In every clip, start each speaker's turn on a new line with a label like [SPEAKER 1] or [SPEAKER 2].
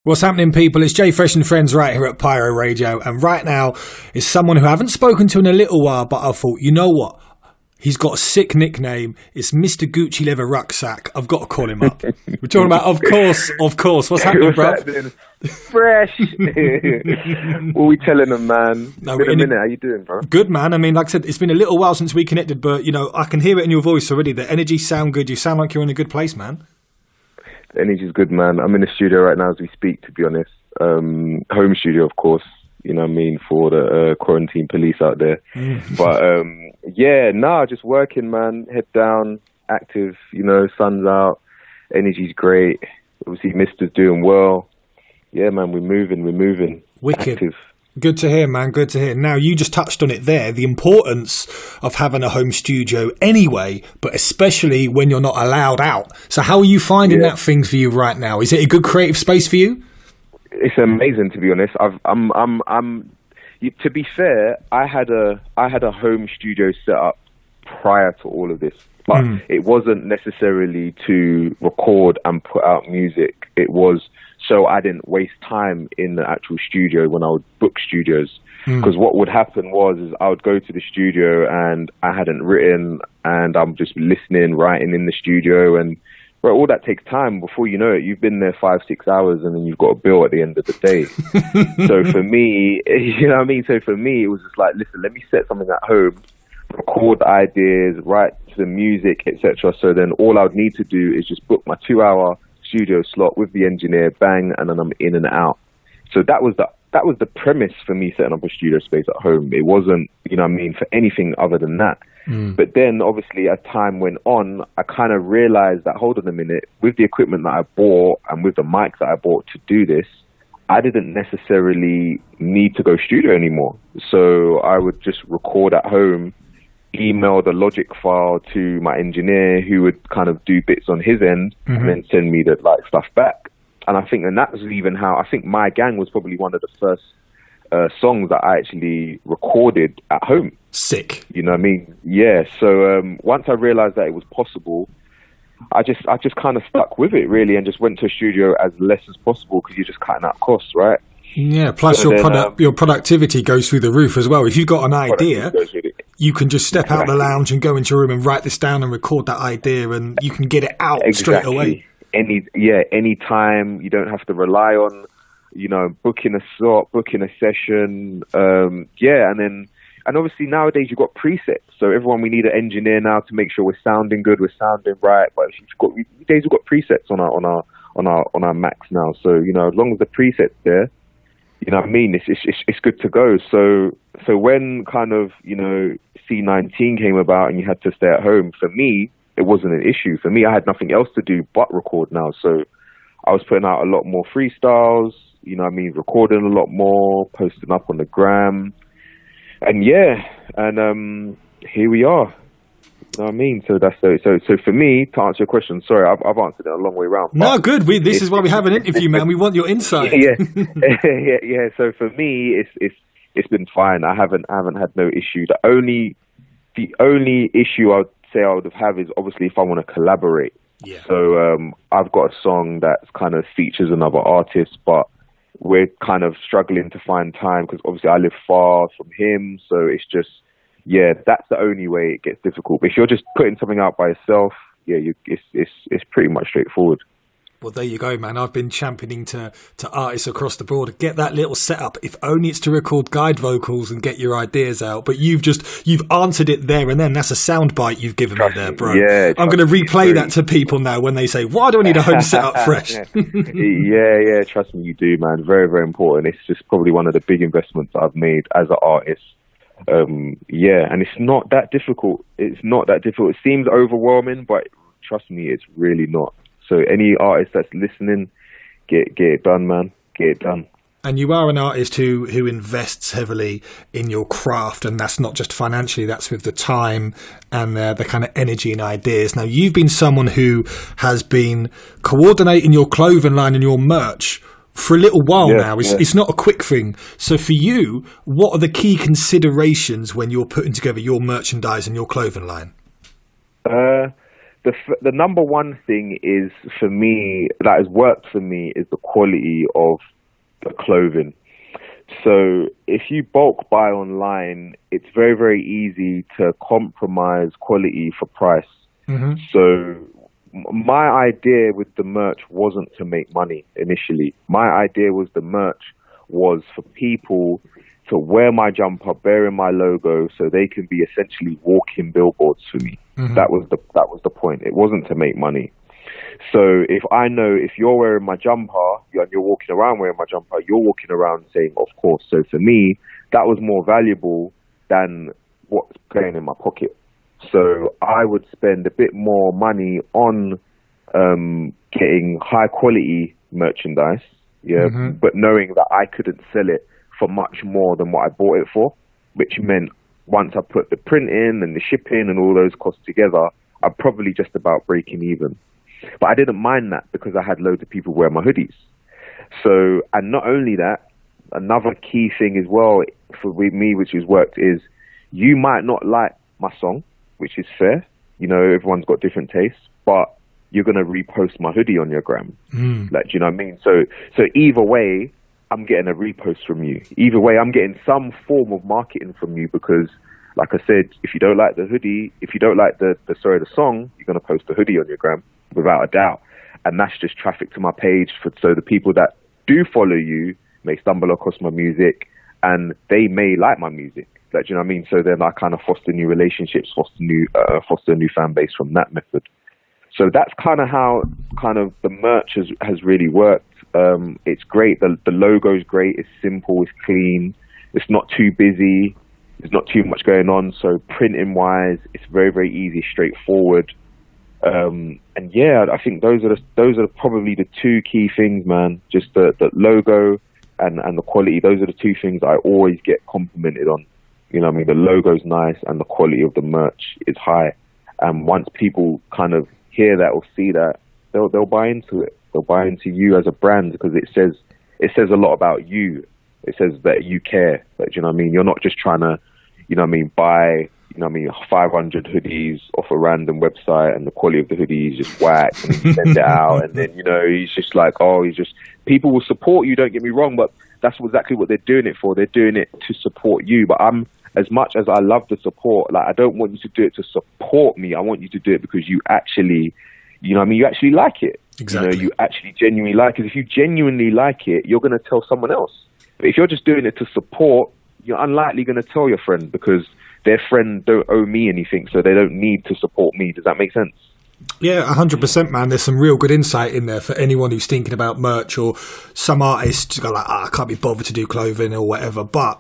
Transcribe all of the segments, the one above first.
[SPEAKER 1] What's happening, people? It's Jay Fresh and Friends right here at Pyro Radio. And right now is someone who I haven't spoken to in a little while, but I thought, you know what? He's got a sick nickname. It's Mr. Gucci Leather Rucksack. I've got to call him up. We're talking about, of course. What's happening, bruv?
[SPEAKER 2] Fresh. What are we telling them, man? It's been a minute. How you doing, bro?
[SPEAKER 1] Good, man. I mean, like I said, it's been a little while since we connected, but, you know, I can hear it in your voice already. The energy sound good. You sound like you're in a good place, man.
[SPEAKER 2] The energy's good, man. I'm in the studio right now as we speak, to be honest. Home studio, of course, you know what I mean, for the quarantine police out there. But, just working, man. Head down, active, you know, sun's out, energy's great. Obviously, Mister's doing well. Yeah, man, we're moving.
[SPEAKER 1] Wicked.
[SPEAKER 2] Active.
[SPEAKER 1] Good to hear, man. Good to hear. Now, you just touched on it there, the importance of having a home studio anyway, but especially when you're not allowed out. So how are you finding that thing for you right now? Is it a good creative space for you?
[SPEAKER 2] It's amazing, to be honest. To be fair, I had a home studio set up prior to all of this, but it wasn't necessarily to record and put out music. It was so I didn't waste time in the actual studio when I would book studios. Because what would happen is I would go to the studio and I hadn't written, and I'm just listening, writing in the studio, and all that takes time. Before you know it, you've been there 5-6 hours, and then you've got a bill at the end of the day. So for me, you know what I mean? So for me, it was just like, listen, let me set something at home, record ideas, write some music, etc. So then all I would need to do is just book my 2-hour studio slot with the engineer, bang, and then I'm in and out. So that was the premise for me setting up a studio space at home. It wasn't, you know what I mean, for anything other than that. But then obviously as time went on, I kind of realized that, hold on a minute, with the equipment that I bought and with the mics that I bought to do this, I didn't necessarily need to go studio anymore. So I would just record at home, email the Logic file to my engineer, who would kind of do bits on his end and then send me the stuff back. And I think, and that was even how, I think My Gang was probably one of the first songs that I actually recorded at home.
[SPEAKER 1] Sick.
[SPEAKER 2] You know what I mean? Yeah. So once I realized that it was possible, I just kind of stuck with it really, and just went to a studio as less as possible, because you're just cutting out costs, right?
[SPEAKER 1] Yeah. Plus so your productivity goes through the roof as well. If you've got an idea, you can just step out the lounge and go into your room and write this down and record that idea, and you can get it out straight away. Any time. You don't have to rely on, you know, booking a slot, booking a session. And obviously nowadays you've got presets. So everyone, we need an engineer now to make sure we're sounding good, we're sounding right. But we've got presets on our Macs now. So, you know, as long as the presets there, you know what I mean, it's good to go. So when kind of, you know, C19 came about and you had to stay at home, for me, it wasn't an issue. For me, I had nothing else to do but record now. So I was putting out a lot more freestyles, you know what I mean, recording a lot more, posting up on the gram. And here we are. You know what I mean? So that's so for me, to answer your question, sorry, I've answered it a long way around. No, good. This is why we have an interview, man. We want your insight.
[SPEAKER 2] Yeah. So for me, it's been fine. I haven't had no issue. The only issue I'd say I would have is obviously if I want to collaborate.
[SPEAKER 1] Yeah.
[SPEAKER 2] So I've got a song that kind of features another artist, but we're kind of struggling to find time because obviously I live far from him. So it's just, that's the only way it gets difficult. But if you're just putting something out by yourself, it's pretty much straightforward.
[SPEAKER 1] Well, there you go, man. I've been championing to artists across the board, get that little setup, if only it's to record guide vocals and get your ideas out. But you've answered it there and then. That's a soundbite you've given me there, bro.
[SPEAKER 2] Yeah,
[SPEAKER 1] I'm going to replay that to people now when they say, why do I need a home setup fresh?
[SPEAKER 2] Yeah, trust me, you do, man. Very, very important. It's just probably one of the big investments I've made as an artist. And it's not that difficult. It seems overwhelming, but trust me, it's really not. So any artist that's listening, get it done, man. Get it done.
[SPEAKER 1] And you are an artist who invests heavily in your craft, and that's not just financially, that's with the time and the kind of energy and ideas. Now, you've been someone who has been coordinating your clothing line and your merch for a little while now. It's not a quick thing. So for you, what are the key considerations when you're putting together your merchandise and your clothing line?
[SPEAKER 2] the number one thing is for me that has worked for me is the quality of the clothing. So if you bulk buy online, it's very, very easy to compromise quality for price. Mm-hmm. So my idea with the merch wasn't to make money initially. My idea was the merch was for people to wear my jumper, bearing my logo, so they can be essentially walking billboards for me. Mm-hmm. That was the point. It wasn't to make money. So if I know if you're wearing my jumper and you're walking around wearing my jumper, you're walking around saying, of course. So for me, that was more valuable than what's playing in my pocket. So I would spend a bit more money on getting high quality merchandise, mm-hmm. but knowing that I couldn't sell it for much more than what I bought it for, which meant once I put the print in and the shipping and all those costs together, I'm probably just about breaking even. But I didn't mind that because I had loads of people wear my hoodies. So, and not only that, another key thing as well for me, which has worked, is you might not like my song, which is fair. You know, everyone's got different tastes, but you're going to repost my hoodie on your gram. Like, do you know what I mean? So either way, I'm getting a repost from you. Either way, I'm getting some form of marketing from you because, like I said, if you don't like the hoodie, if you don't like the song, you're going to post the hoodie on your gram without a doubt. And that's just traffic to my page. So the people that do follow you may stumble across my music and they may like my music. Like, do you know what I mean? So then I kind of foster new relationships, foster a new fan base from that method. So that's kind of how the merch has really worked. It's great. The logo's great. It's simple. It's clean. It's not too busy. There's not too much going on. So printing wise, it's very, very easy, straightforward. And yeah, I think those are probably the two key things, man. Just the logo and the quality. Those are the two things I always get complimented on. You know what I mean? The logo's nice and the quality of the merch is high. And once people kind of hear that or see that, they'll buy into it. They'll buy into you as a brand because it says a lot about you. It says that you care. Like, you know what I mean? You're not just trying to, you know what I mean, buy, you know what I mean, 500 hoodies off a random website and the quality of the hoodie is just whack and you send it out and then, you know, he's just like, people will support you, don't get me wrong, but that's exactly what they're doing it for. They're doing it to support you. But as much as I love the support, like, I don't want you to do it to support me. I want you to do it because you actually, you know what I mean, you actually like it.
[SPEAKER 1] Exactly.
[SPEAKER 2] You know, you actually genuinely like it. If you genuinely like it, you're going to tell someone else. But if you're just doing it to support, you're unlikely going to tell your friend because their friend don't owe me anything, so they don't need to support me. Does that make sense?
[SPEAKER 1] Yeah, 100%, man. There's some real good insight in there for anyone who's thinking about merch, or some artists go like, I can't be bothered to do clothing or whatever. But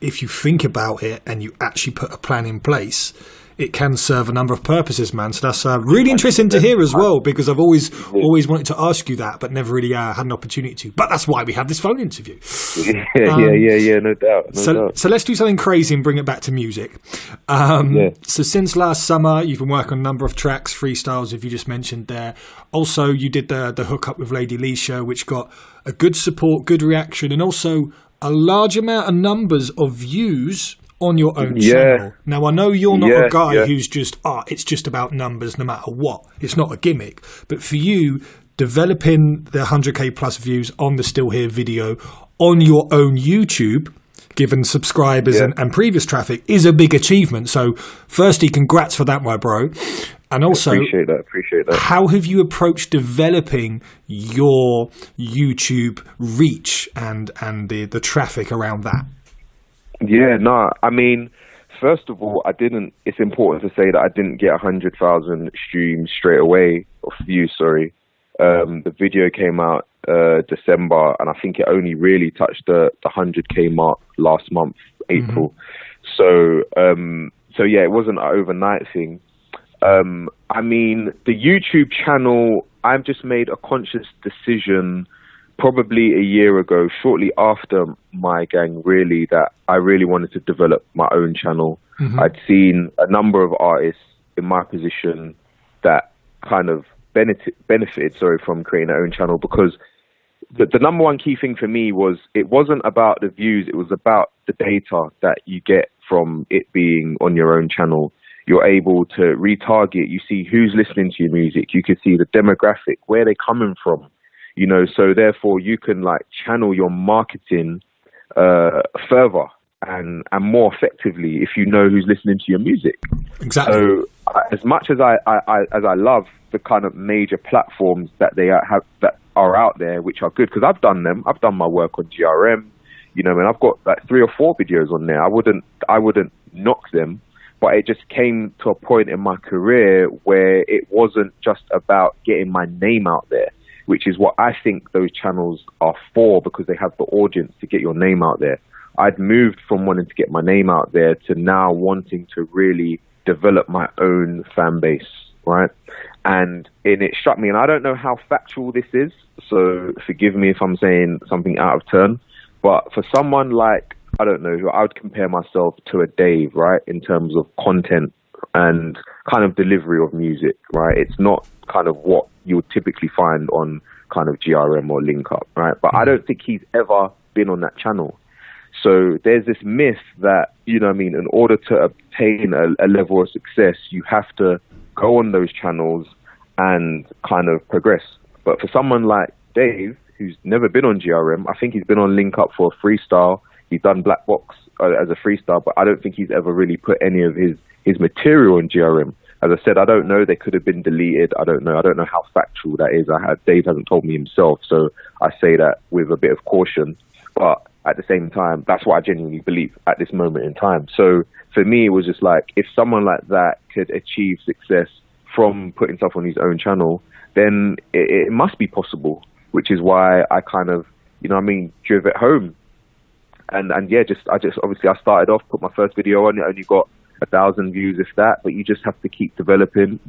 [SPEAKER 1] if you think about it and you actually put a plan in place, it can serve a number of purposes, man. So that's really interesting to hear as well, because I've always wanted to ask you that, but never really had an opportunity to. But that's why we have this phone interview.
[SPEAKER 2] Yeah, no doubt.
[SPEAKER 1] So let's do something crazy and bring it back to music. So since last summer, you've been working on a number of tracks, freestyles, if you just mentioned there. Also, you did the hookup with Lady Lee show, which got a good support, good reaction, and also a large amount of numbers of views on your own channel. Now, I know you're not a guy who's just, it's just about numbers no matter what. It's not a gimmick. But for you, developing the 100K plus views on the Still Here video on your own YouTube, given subscribers and previous traffic, is a big achievement. So firstly, congrats for that, my bro. And also,
[SPEAKER 2] appreciate that.
[SPEAKER 1] How have you approached developing your YouTube reach and the traffic around that?
[SPEAKER 2] Yeah, no, I mean, first of all, it's important to say that I didn't get 100,000 streams straight away, or views, sorry. The video came out December, and I think it only really touched the 100K mark last month, April. Mm-hmm. So yeah, it wasn't an overnight thing. I mean, the YouTube channel, I've just made a conscious decision probably a year ago, shortly after my gang, really, that I really wanted to develop my own channel. Mm-hmm. I'd seen a number of artists in my position that kind of benefited from creating their own channel, because the number one key thing for me was, it wasn't about the views, it was about the data that you get from it being on your own channel. You're able to retarget. You see who's listening to your music. You can see the demographic, where they're coming from, you know, so therefore you can like channel your marketing further and more effectively if you know who's listening to your music.
[SPEAKER 1] Exactly.
[SPEAKER 2] So as much as I love the kind of major platforms that they have that are out there, which are good, because I've done them. I've done my work on GRM, you know, and I've got like 3 or 4 videos on there. I wouldn't knock them, but it just came to a point in my career where it wasn't just about getting my name out there, which is what I think those channels are for, because they have the audience to get your name out there. I'd moved from wanting to get my name out there to now wanting to really develop my own fan base, right? And it struck me, and I don't know how factual this is, so forgive me if I'm saying something out of turn, but for someone like, I don't know, I would compare myself to a Dave, right, in terms of content and kind of delivery of music, right? It's not kind of what you would typically find on kind of GRM or Link Up, right? But I don't think he's ever been on that channel. So there's this myth that, you know what I mean, in order to obtain a level of success, you have to go on those channels and kind of progress. But for someone like Dave, who's never been on GRM, I think he's been on Link Up for a freestyle. He's done Black Box as a freestyle, but I don't think he's ever really put any of his material on GRM. As I said, I don't know. They could have been deleted. I don't know. I don't know how factual that is. Dave hasn't told me himself, so I say that with a bit of caution. But at the same time, that's what I genuinely believe at this moment in time. So for me, it was just like, if someone like that could achieve success from putting stuff on his own channel, then it must be possible, which is why I kind of, you know what I mean, drove it home. And yeah, I just obviously I started off, put my first video on, it only got 1,000 views, if that, but you just have to keep developing,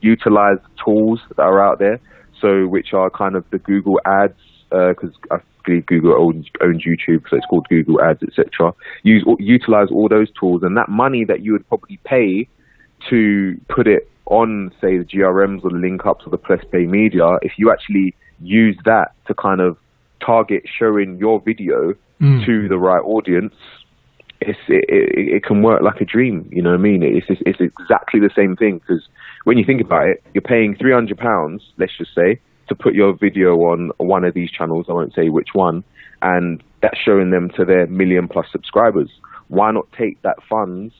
[SPEAKER 2] utilize tools that are out there, so which are kind of the Google ads, because Google owns YouTube, so it's called Google ads, etc. Utilize all those tools, and that money that you would probably pay to put it on, say, the GRMs or the Link Ups or the Press Play Media, if you actually use that to kind of target showing your video to the right audience, it can work like a dream. You know what I mean? It's exactly the same thing, because when you think about it, you're paying £300, let's just say, to put your video on one of these channels. I won't say which one, and that's showing them to their 1 million+ subscribers. Why not take that funds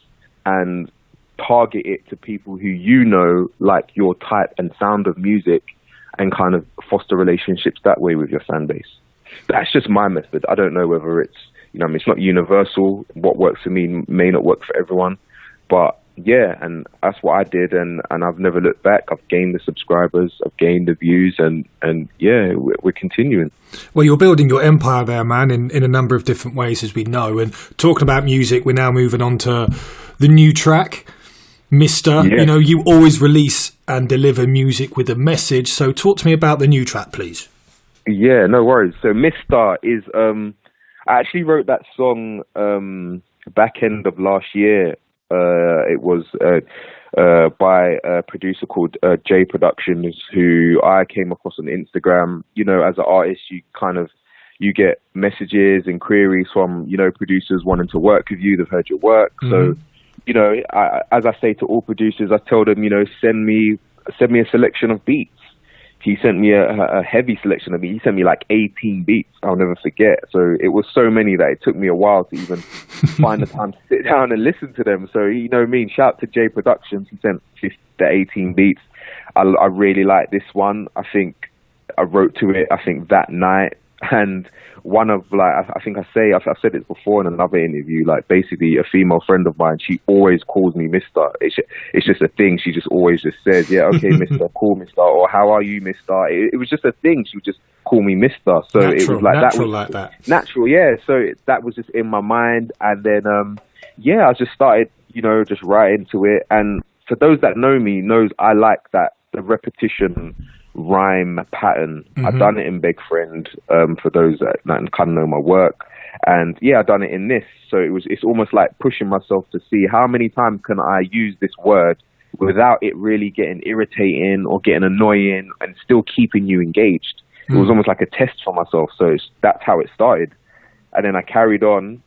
[SPEAKER 2] and target it to people who you know like your type and sound of music, and kind of foster relationships that way with your fan base? That's just my method. I don't know whether it's, you know, I mean, it's not universal. What works for me may not work for everyone, but yeah, and that's what I did, and I've never looked back. I've gained the subscribers, I've gained the views, and yeah, we're continuing.
[SPEAKER 1] Well, you're building your empire there, man, in a number of different ways, as we know. And talking about music, we're now moving on to the new track, Mr. Yeah. You know, you always release and deliver music with a message. So talk to me about the new track, please.
[SPEAKER 2] Yeah, no worries. So Mr. is, I actually wrote that song back end of last year. It was by a producer called J Productions, who I came across on Instagram. You know, as an artist, you get messages and queries from, you know, producers wanting to work with you. They've heard your work. So, you know, as I say to all producers, I tell them, you know, send me a selection of beats. He sent me a heavy selection of beats. He sent me like 18 beats. I'll never forget. So it was so many that it took me a while to even find the time to sit down and listen to them. So, you know what I mean? Shout out to J Productions. He sent the 18 beats. I really like this one. I think I wrote to it, I think, that night. And one of, like, I think I've said it before in another interview, like, basically a female friend of mine, she always calls me Mr. It's just a thing. She just always just says, yeah, okay, Mr., call Mr., or how are you, Mr.? It was just a thing. She would just call me Mr. So natural, it was like that. Natural, yeah. So that was just in my mind. And then, yeah, I just started, you know, just writing to it. And for those that know me, knows I like that, the repetition rhyme pattern. I've done it in Beg Friend, for those that kind of know my work, and yeah, I've done it in this. So it's almost like pushing myself to see how many times can I use this word without it really getting irritating or getting annoying, and still keeping you engaged. It was almost like a test for myself. So that's how it started, and then I carried on.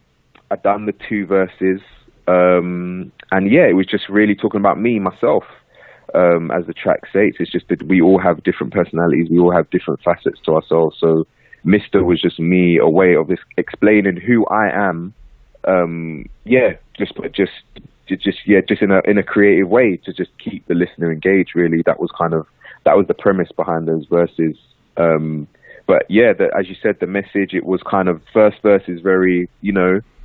[SPEAKER 2] I've done the 2 verses, and And yeah, it was just really talking about me, myself. As the track states, it's just that we all have different personalities, we all have different facets to ourselves. So Mr. was just me, a way of this explaining who I am. Just in a creative way to just keep the listener engaged. Really, that was the premise behind those verses. But yeah, as you said, the message, it was kind of, first verse is very,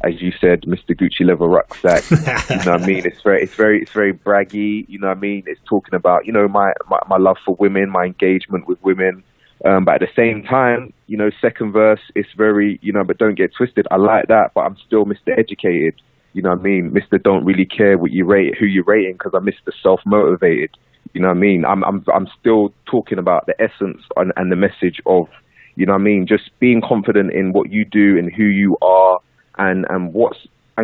[SPEAKER 2] as you said, Mr. Gucci leather rucksack. You know what I mean? It's very braggy. You know what I mean? It's talking about, my love for women, my engagement with women. But at the same time, second verse, it's very, but don't get twisted. I like that, but I'm still Mr. Educated. You know what I mean? Mr. Don't really care what you rate, who you're rating, because I'm Mr. Self-motivated. You know what I mean? I'm still talking about the essence and the message of, you know what I mean, just being confident in what you do and who you are and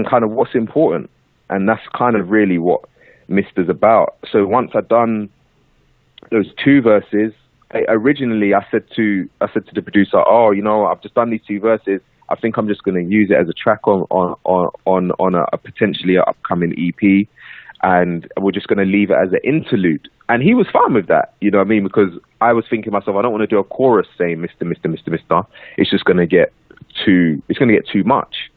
[SPEAKER 2] kind of what's important. And that's kind of really what Mister's about. So once I'd done those two verses, originally I said to the producer, I've just done these two verses. I think I'm just going to use it as a track on a potentially upcoming EP, and we're just going to leave it as an interlude. And he was fine with that, you know what I mean? Because I was thinking to myself, I don't want to do a chorus saying Mr. Mr. Mr. Mr. It's just going to get too much.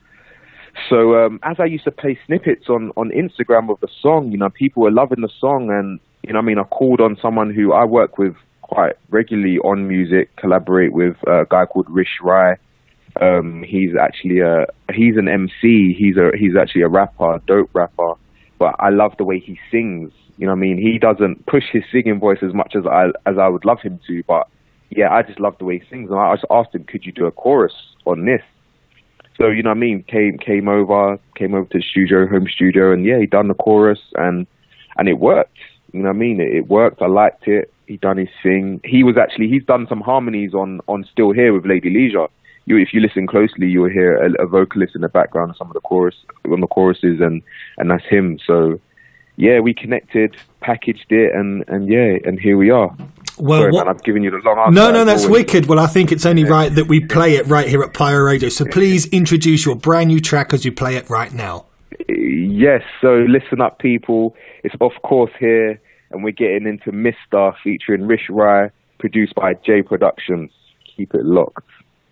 [SPEAKER 2] So as I used to play snippets on Instagram of the song, people were loving the song, and I called on someone who I work with quite regularly on music, collaborate with a guy called Rish Rai. He's an MC. He's actually a rapper, dope rapper. But I love the way he sings. You know what I mean? He doesn't push his singing voice as much as I would love him to. But yeah, I just love the way he sings. And I just asked him, could you do a chorus on this? So, you know what I mean? Came over to the studio, home studio, and yeah, he done the chorus and it worked. You know what I mean? It worked. I liked it. He done his thing. He's done some harmonies on Still Here with Lady Leisure. If you listen closely, you'll hear a vocalist in the background of some of the choruses, and that's him. So yeah, we connected, packaged it, and here we are.
[SPEAKER 1] Well,
[SPEAKER 2] sorry, man, I've given you the long answer.
[SPEAKER 1] No, that's wicked. Well, I think it's only right that we play it right here at Pyro Radio. So please introduce your brand new track as you play it right now.
[SPEAKER 2] Yes, so listen up, people. It's Off Course here, and we're getting into Mr. featuring Rish Rai, produced by J Productions. Keep it locked.